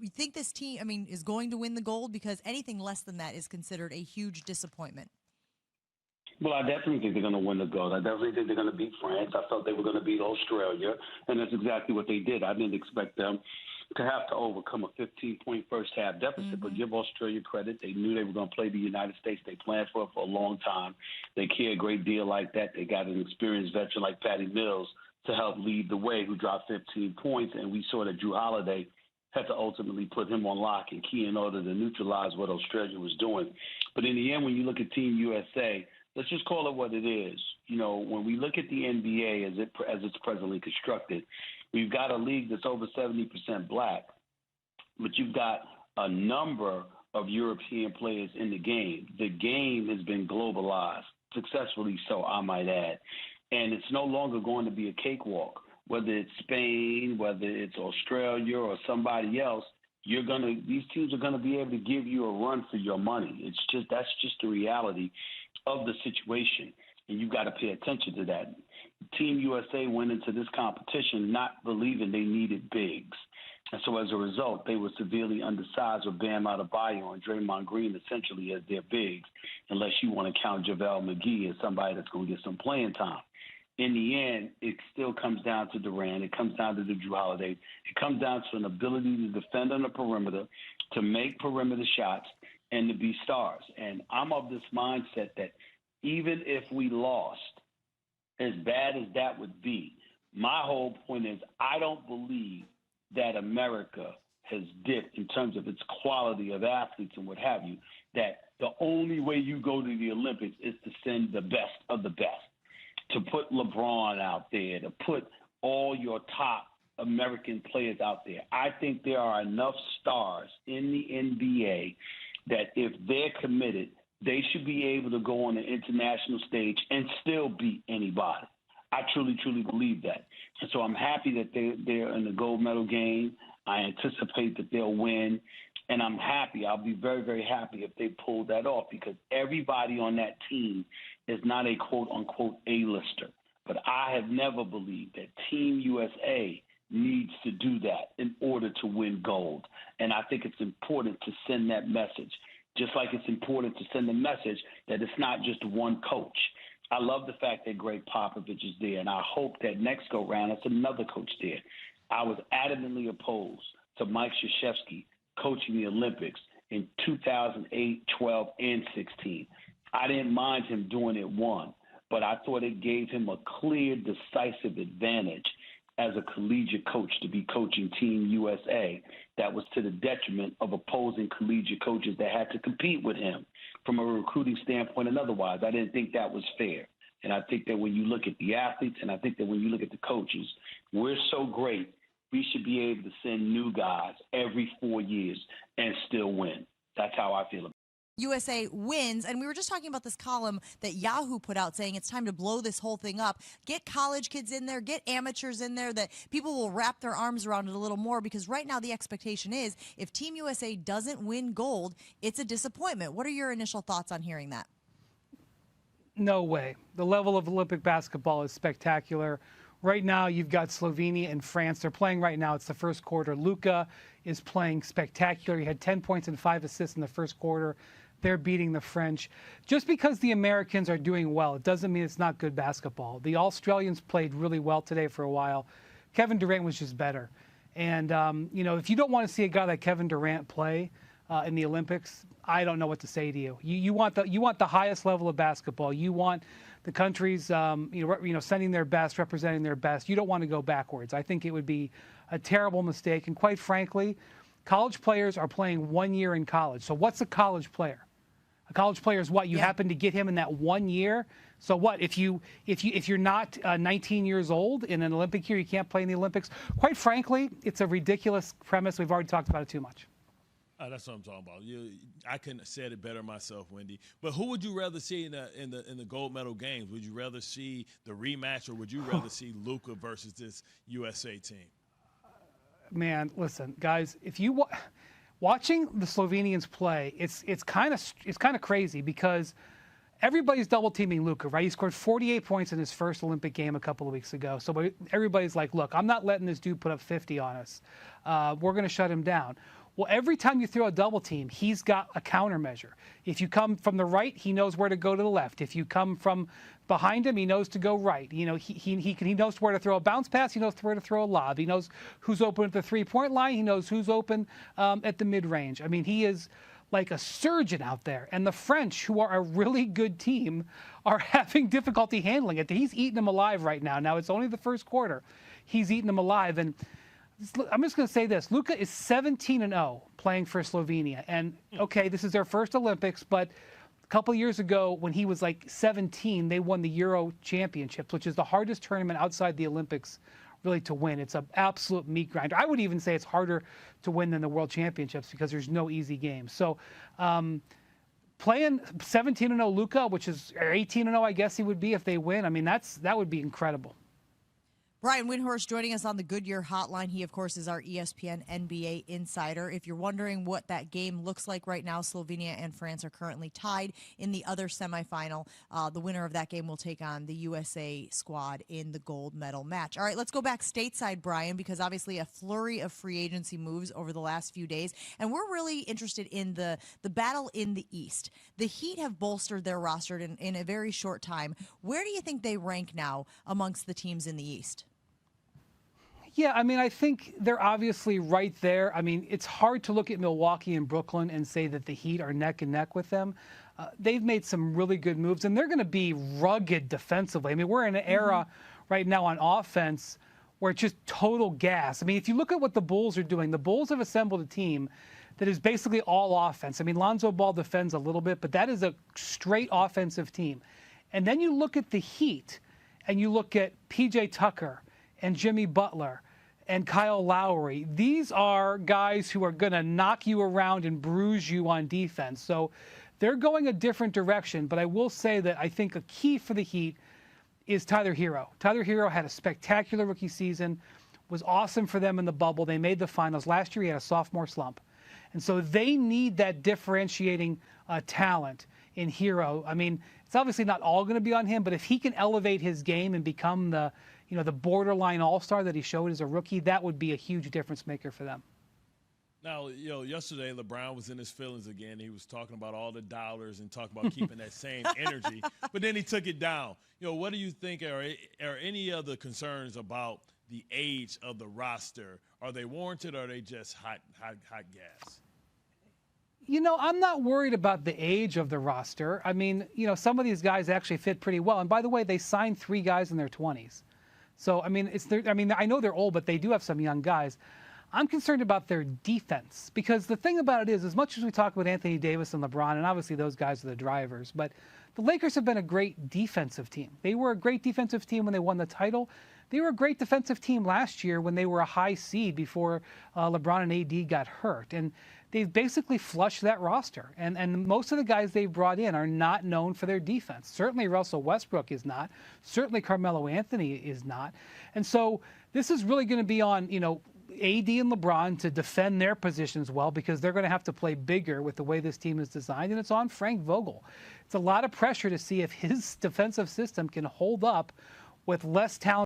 you think this team, I mean, is going to win the gold? Because anything less than that is considered a huge disappointment. Well, I definitely think they're going to win the gold. I definitely think they're going to beat France. I felt they were going to beat Australia, and that's exactly what they did. I didn't expect them to have to overcome a 15-point first-half deficit, but give Australia credit. They knew they were going to play the United States. They planned for it for a long time. They care a great deal like that. They got an experienced veteran like Patty Mills to help lead the way, who dropped 15 points, and we saw that Drew Holiday had to ultimately put him on lock and key in order to neutralize what Australia was doing. But in the end, when you look at Team USA, let's just call it what it is. You know, when we look at the NBA as it's presently constructed, we've got a league that's over 70% black, but you've got a number of European players in the game. The game has been globalized, successfully so, I might add. And it's no longer going to be a cakewalk. Whether it's Spain, whether it's Australia or somebody else, these teams are gonna be able to give you a run for your money. That's just the reality of the situation, and you've got to pay attention to that. Team USA went into this competition not believing they needed bigs. And so as a result, they were severely undersized with Bam Adebayo and Draymond Green essentially as their bigs, unless you want to count JaVale McGee as somebody that's going to get some playing time. In the end, it still comes down to Durant. It comes down to the Drew Holiday. It comes down to an ability to defend on the perimeter, to make perimeter shots, and to be stars. And I'm of this mindset that even if we lost, as bad as that would be, my whole point is I don't believe that America has dipped in terms of its quality of athletes and what have you, that the only way you go to the Olympics is to send the best of the best, to put LeBron out there, to put all your top American players out there. I think there are enough stars in the NBA that if they're committed, they should be able to go on the international stage and still beat anybody. I truly, truly believe that. And so I'm happy that they're in the gold medal game. I anticipate that they'll win. And I'm happy. I'll be very, very happy if they pull that off, because everybody on that team is not a quote-unquote A-lister. But I have never believed that Team USA needs to do that in order to win gold. And I think it's important to send that message, just like it's important to send the message that it's not just one coach. I love the fact that Greg Popovich is there, and I hope that next go-round it's another coach there. I was adamantly opposed to Mike Krzyzewski coaching the Olympics in 2008, 12, and 16. I didn't mind him doing it one, but I thought it gave him a clear, decisive advantage as a collegiate coach to be coaching Team USA. That was to the detriment of opposing collegiate coaches that had to compete with him from a recruiting standpoint and otherwise. I didn't think that was fair. And I think that when you look at the athletes and I think that when you look at the coaches, we're so great, we should be able to send new guys every 4 years and still win. That's how I feel about it. USA wins, and we were just talking about this column that Yahoo put out saying it's time to blow this whole thing up. Get college kids in there, get amateurs in there, that people will wrap their arms around it a little more, because right now the expectation is if Team USA doesn't win gold, it's a disappointment. What are your initial thoughts on hearing that? No way. The level of Olympic basketball is spectacular. Right now, you've got Slovenia and France. They're playing right now. It's the first quarter. Luka is playing spectacular. He had 10 points and 5 assists in the first quarter. They're beating the French. Just because the Americans are doing well, it doesn't mean it's not good basketball. The Australians played really well today for a while. Kevin Durant was just better. And, if you don't want to see a guy like Kevin Durant play in the Olympics, I don't know what to say to you. You want the highest level of basketball. You want the countries, sending their best, representing their best. You don't want to go backwards. I think it would be a terrible mistake. And quite frankly, college players are playing 1 year in college. So what's a college player? A college player is what? You happen to get him in that 1 year. So what? If you're not 19 years old in an Olympic year, you can't play in the Olympics. Quite frankly, it's a ridiculous premise. We've already talked about it too much. That's what I'm talking about. I couldn't have said it better myself, Wendy. But who would you rather see in the gold medal games? Would you rather see the rematch, or would you rather see Luka versus this USA team? Man, listen, guys, if you watching the Slovenians play, it's kind of crazy, because everybody's double teaming Luka, right? He scored 48 points in his first Olympic game a couple of weeks ago. So everybody's like, look, I'm not letting this dude put up 50 on us. We're going to shut him down. Well, every time you throw a double team, he's got a countermeasure. If you come from the right, he knows where to go to the left. If you come from behind him, he knows to go right. You know, he knows where to throw a bounce pass. He knows where to throw a lob. He knows who's open at the three-point line. He knows who's open at the mid-range. I mean, he is like a surgeon out there. And the French, who are a really good team, are having difficulty handling it. He's eating them alive right now. Now, it's only the first quarter. He's eating them alive. And I'm just going to say this. Luka is 17-0 playing for Slovenia. And, okay, this is their first Olympics, but a couple of years ago when he was like 17, they won the Euro Championships, which is the hardest tournament outside the Olympics really to win. It's an absolute meat grinder. I would even say it's harder to win than the World Championships because there's no easy games. So playing 17-0 Luka, which is 18-0, I guess he would be if they win, I mean, that would be incredible. Brian Windhorst joining us on the Goodyear Hotline. He, of course, is our ESPN NBA insider. If you're wondering what that game looks like right now, Slovenia and France are currently tied in the other semifinal. The winner of that game will take on the USA squad in the gold medal match. All right, let's go back stateside, Brian, because obviously a flurry of free agency moves over the last few days, and we're really interested in the battle in the East. The Heat have bolstered their roster in a very short time. Where do you think they rank now amongst the teams in the East? Yeah, I mean, I think they're obviously right there. I mean, it's hard to look at Milwaukee and Brooklyn and say that the Heat are neck and neck with them. They've made some really good moves, and they're going to be rugged defensively. I mean, we're in an era right now on offense where it's just total gas. I mean, if you look at what the Bulls are doing, the Bulls have assembled a team that is basically all offense. I mean, Lonzo Ball defends a little bit, but that is a straight offensive team. And then you look at the Heat, and you look at P.J. Tucker and Jimmy Butler and Kyle Lowry. These are guys who are going to knock you around and bruise you on defense. So they're going a different direction. But I will say that I think a key for the Heat is Tyler Hero. Tyler Hero had a spectacular rookie season, was awesome for them in the bubble. They made the finals. Last year he had a sophomore slump. And so they need that differentiating talent in Hero. I mean, it's obviously not all going to be on him, but if he can elevate his game and become the borderline all-star that he showed as a rookie, that would be a huge difference maker for them. Now, yesterday LeBron was in his feelings again. He was talking about all the dollars and talking about keeping that same energy, but then he took it down. What do you think are any other concerns about the age of the roster? Are they warranted or are they just hot gas? I'm not worried about the age of the roster. I mean, some of these guys actually fit pretty well. And by the way, they signed 3 guys in their 20s. So, I mean, I know they're old, but they do have some young guys. I'm concerned about their defense because the thing about it is, as much as we talk about Anthony Davis and LeBron, and obviously those guys are the drivers, but the Lakers have been a great defensive team. They were a great defensive team when they won the title. They were a great defensive team last year when they were a high seed before LeBron and AD got hurt. And they've basically flushed that roster. And most of the guys they've brought in are not known for their defense. Certainly Russell Westbrook is not. Certainly Carmelo Anthony is not. And so this is really going to be on, AD and LeBron to defend their positions well because they're going to have to play bigger with the way this team is designed. And it's on Frank Vogel. It's a lot of pressure to see if his defensive system can hold up with less talent